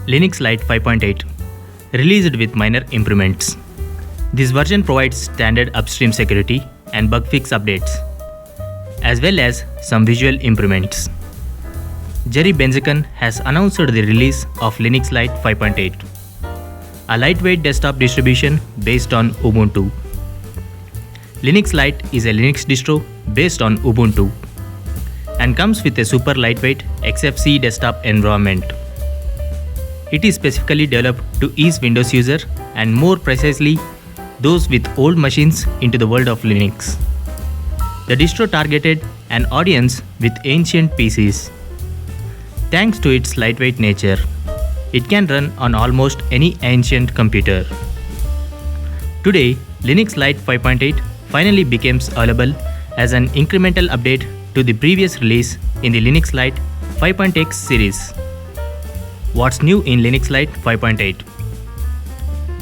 Linux Lite 5.8, released with minor improvements. This version provides standard upstream security and bug fix updates, as well as some visual improvements. Bezencon has announced the release of Linux Lite 5.8, a lightweight desktop distribution based on Ubuntu. Linux Lite is a Linux distro based on Ubuntu and comes with a super lightweight Xfce desktop environment. It is specifically developed to ease Windows user and more precisely those with old machines into the world of Linux. The distro targeted an audience with ancient PCs. Thanks to its lightweight nature, it can run on almost any ancient computer. Today, Linux Lite 5.8 finally becomes available as an incremental update to the previous release in the Linux Lite 5.x series. What's new in Linux Lite 5.8?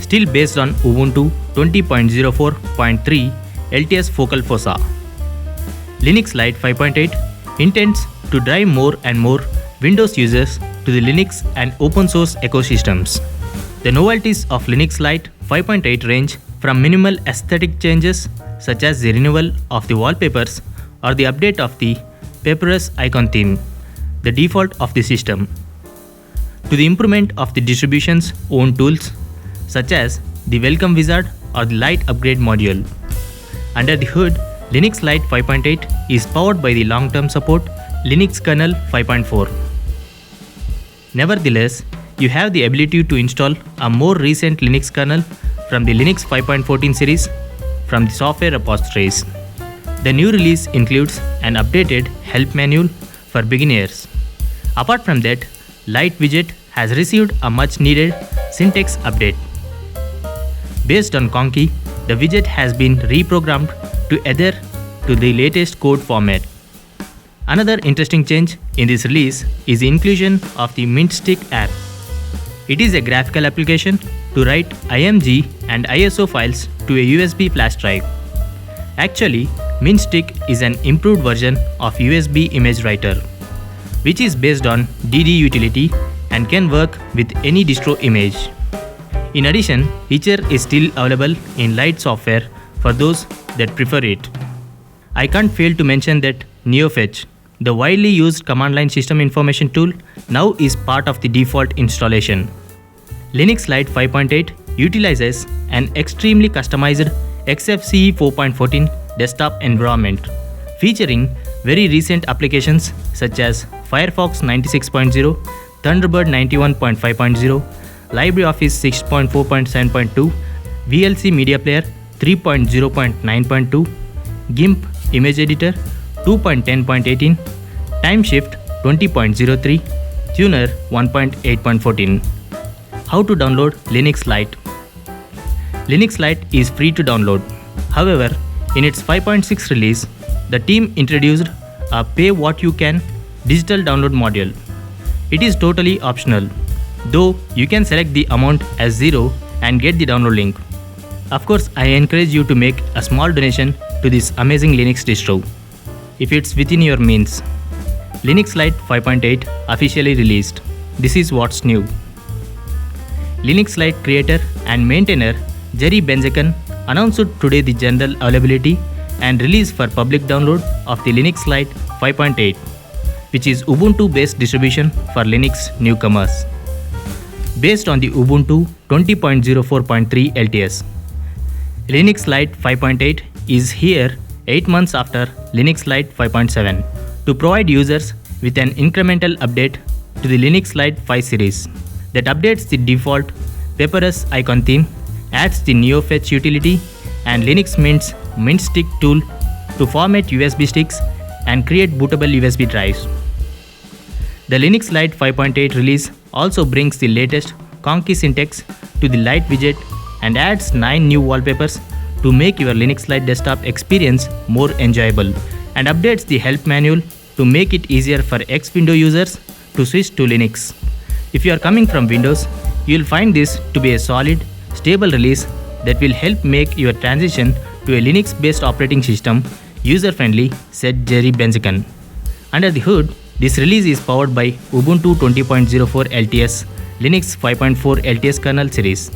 Still based on Ubuntu 20.04.3 LTS focal fossa. Linux Lite 5.8 intends to drive more and more Windows users to the Linux and open source ecosystems. The novelties of Linux Lite 5.8 range from minimal aesthetic changes such as the renewal of the wallpapers or the update of the papyrus icon theme, the default of the system, to the improvement of the distribution's own tools such as the welcome wizard or the light upgrade module. Under the hood, Linux Lite 5.8 is powered by the long-term support Linux kernel 5.4. Nevertheless, you have the ability to install a more recent Linux kernel from the Linux 5.14 series from the software repositories. The new release includes an updated help manual for beginners. Apart from that, Lite widget has received a much needed syntax update. Based on Conky, the widget has been reprogrammed to adhere to the latest code format. Another interesting change in this release is the inclusion of the MintStick app. It is a graphical application to write IMG and ISO files to a USB flash drive. Actually, MintStick is an improved version of USB image writer, which is based on DD utility and can work with any distro image. In addition, Etcher is still available in Lite software for those that prefer it. I can't fail to mention that NeoFetch, the widely used command line system information tool, now is part of the default installation. Linux Lite 5.8 utilizes an extremely customized Xfce 4.14 desktop environment, featuring very recent applications such as Firefox 96.0, Thunderbird 91.5.0, LibreOffice 6.4.7.2, VLC Media Player 3.0.9.2, GIMP Image Editor 2.10.18, Timeshift 20.03, Tuner 1.8.14. How to download Linux Lite? Linux Lite is free to download. However, in its 5.6 release, the team introduced a pay what you can digital download module. It is totally optional, though you can select the amount as 0 and get the download link. Of course, I encourage you to make a small donation to this amazing Linux distro, if it's within your means. Linux Lite 5.8 officially released. This is what's new. Linux Lite creator and maintainer Bezencon announced today the general availability and release for public download of the Linux Lite 5.8, which is Ubuntu-based distribution for Linux newcomers. Based on the Ubuntu 20.04.3 LTS, Linux Lite 5.8 is here 8 months after Linux Lite 5.7 to provide users with an incremental update to the Linux Lite 5 series that updates the default papyrus icon theme, adds the NeoFetch utility and Linux Mint's MintStick tool to format USB sticks and create bootable USB drives. The Linux Lite 5.8 release also brings the latest Conky syntax to the Lite widget and adds 9 new wallpapers to make your Linux Lite desktop experience more enjoyable, and updates the help manual to make it easier for ex-Windows users to switch to Linux. If you are coming from Windows, you will find this to be a solid, stable release that will help make your transition to a Linux-based operating system user-friendly, said Bezencon. Under the hood, this release is powered by Ubuntu 20.04 LTS Linux 5.4 LTS kernel series,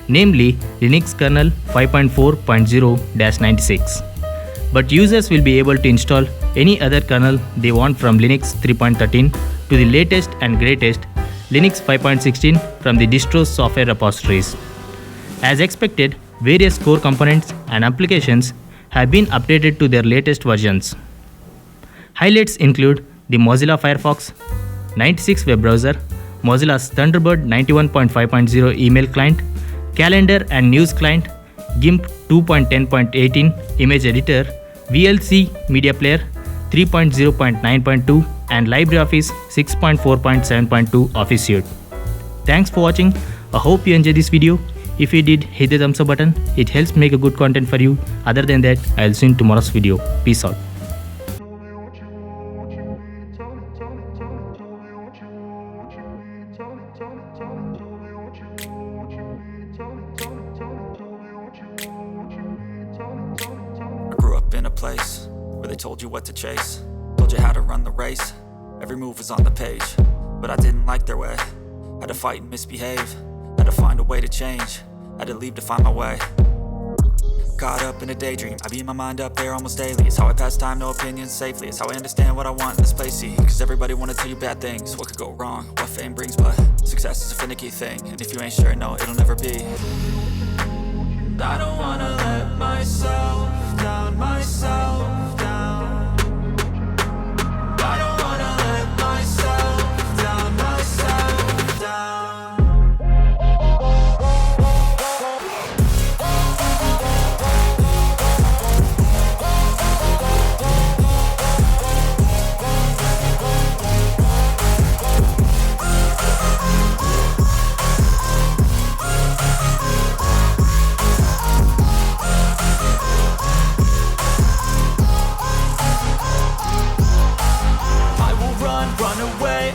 namely Linux kernel 5.4.0-96. But users will be able to install any other kernel they want from Linux 3.13 to the latest and greatest Linux 5.16 from the Distro software repositories. As expected, various core components and applications have been updated to their latest versions. Highlights include the Mozilla Firefox 96 web browser, Mozilla's Thunderbird 91.5.0 email client, calendar and news client, GIMP 2.10.18 image editor, VLC media player 3.0.9.2 and LibreOffice 6.4.7.2 Office Suite. Thanks for watching. I hope you enjoyed this video. If you did, hit the thumbs up button. It helps make a good content for you. Other than that, I'll see you in tomorrow's video. Peace out. I grew up in a place where they told you what to chase, told you how to run the race. Every move was on the page, but I didn't like their way. Had to fight and misbehave, had to find a way to change, had to leave to find my way. Caught up in a daydream, I beat my mind up there almost daily. It's how I pass time, no opinions safely. It's how I understand what I want in this place, see. Cause everybody wanna tell you bad things, what could go wrong, what fame brings. But success is a finicky thing, and if you ain't sure, no, it'll never be. And I don't wanna let myself down, myself down. And I don't wanna let myself down, myself down.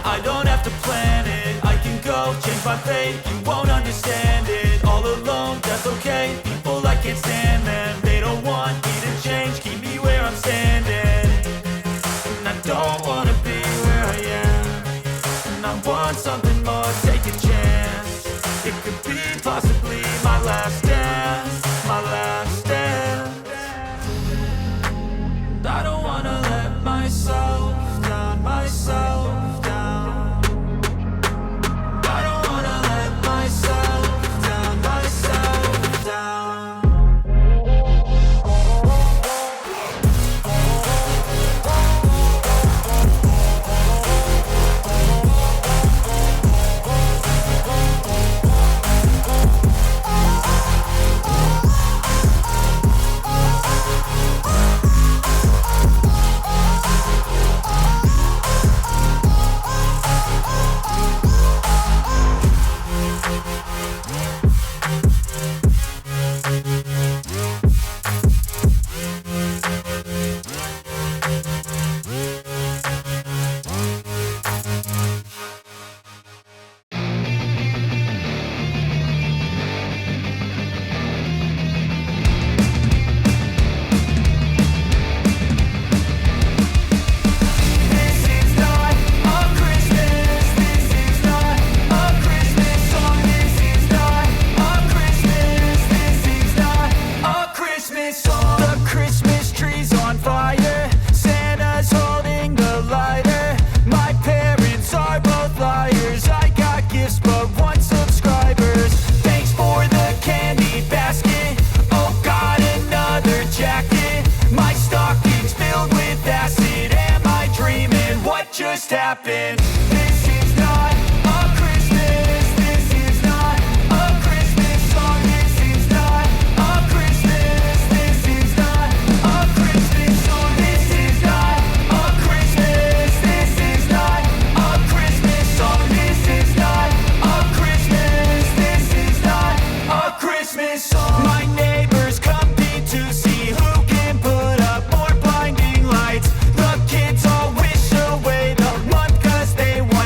I don't have to plan it, I can go change my fate. You won't understand it, all alone, that's okay. People, I can't stand them, they don't want me to change. Keep me where I'm standing, and I don't wanna be where I am. And I want something more, take a chance. It could be possibly my last dance, my last dance. And I don't wanna let myself down, myself. Just happened. This is not a Christmas. This is not a Christmas song. This is not a Christmas. This is not a Christmas song. This is not a Christmas. This is not a Christmas song. This is not a Christmas. This is not a Christmas song. My neighbors compete to see who can put up more blinding lights. The kids all wish away the month 'cause they want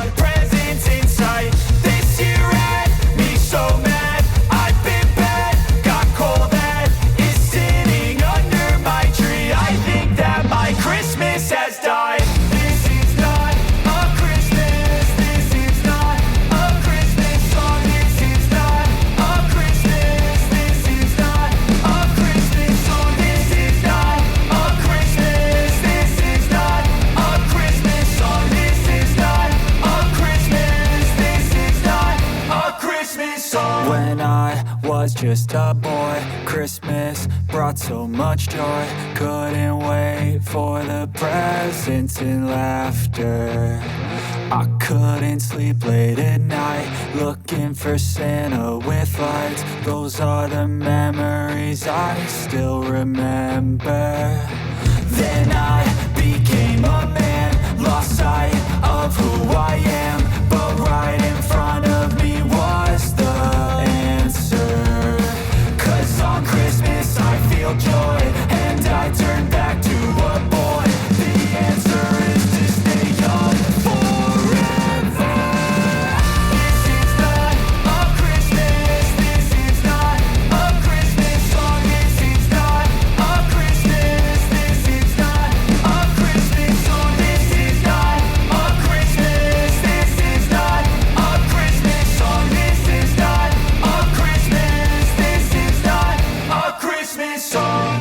just a boy. Christmas brought so much joy. Couldn't wait for the presents and laughter. I couldn't sleep late at night, looking for Santa with lights. Those are the memories I still remember. Then I became a man, lost sight of who I am. But right in front of me was the answer. 'Cause on Christmas I feel joy, and I turn back to a boy. The answer is to stay young forever. This is not a Christmas, this is not a Christmas song. This is not a Christmas, this is not a Christmas song. This is not a Christmas, this is not a Christmas song. This is not a Christmas, this is not a Christmas song.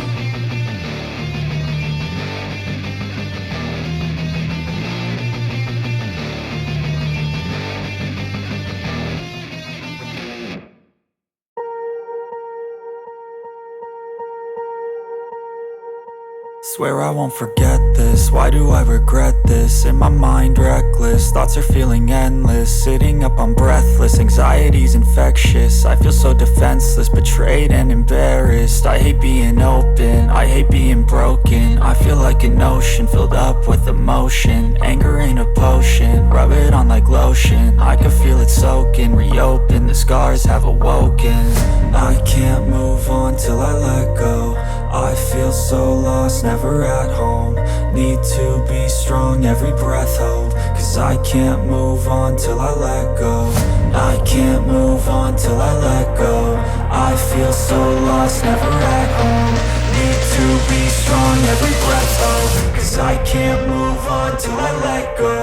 Swear I won't forget this, why do I regret this? In my mind reckless, thoughts are feeling endless. Sitting up I'm breathless, anxiety's infectious. I feel so defenseless, betrayed and embarrassed. I hate being open, I hate being broken. I feel like an ocean filled up with emotion. Anger ain't a potion, rub it on like lotion. I can feel it soaking, reopen, the scars have awoken. I can't move on till I let go. I feel so lost, never at home. Need to be strong, every breath hold. 'Cause I can't move on till I let go. I can't move on till I let go. I feel so lost, never at home. Need to be strong, every breath hold. 'Cause I can't move on till I let go.